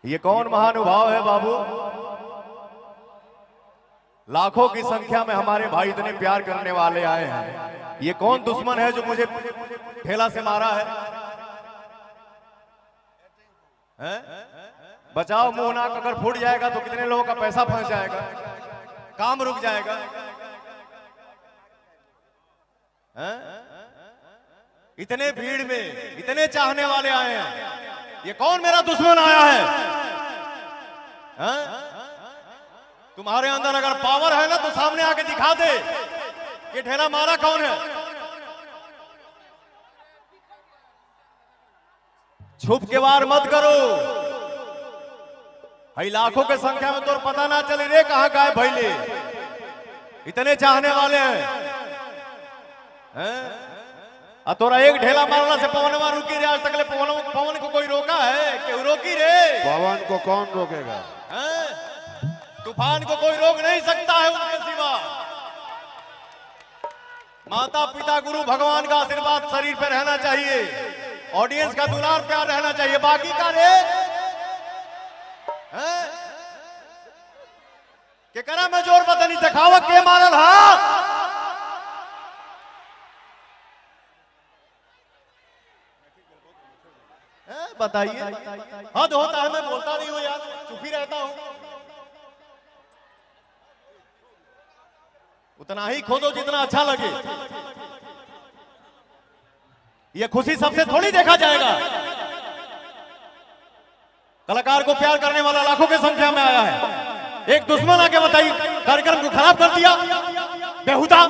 ये कौन महानुभाव है बाबू? लाखों की संख्या में हमारे भाई इतने प्यार करने वाले आए हैं। ये कौन दुश्मन है जो मुझे ठेला से मारा है? बचाओ मुंह नाक अगर फूट जाएगा तो कितने लोगों का पैसा फंस जाएगा, काम रुक जाएगा। इतने भीड़ में इतने चाहने वाले आए हैं, ये कौन मेरा दुश्मन आया है? तुम्हारे अंदर अगर पावर है ना तो सामने आके दिखा दे, ये ठेला मारा कौन है? छुप के वार मत करो। भाई लाखों के संख्या में तो पता ना चले रे कहां का है भैले। इतने चाहने वाले हैं, तोरा एक ढेला मारना से पवन में रुकी रे। आज तक ले पवन को कोई रोका है? क्यों रोकी रे? पवन को कौन रोकेगा? तूफान को कोई रोक नहीं सकता है उनके सिवा। माता पिता गुरु भगवान का आशीर्वाद शरीर पे रहना चाहिए, ऑडियंस का दुलार प्यार रहना चाहिए। बाकी का रे के करा मैं जोर पता नहीं दिखावा के मारल हा। बताइए, हद होता है। मैं बोलता नहीं हूं यार, चुप ही रहता हूं। उतना ही खोदो जितना अच्छा लगे। ये खुशी सबसे थोड़ी देखा जाएगा। कलाकार को प्यार करने वाला लाखों की संख्या में आया है, एक दुश्मन आके बताइए कार्यक्रम को खराब कर दिया बेहुदा।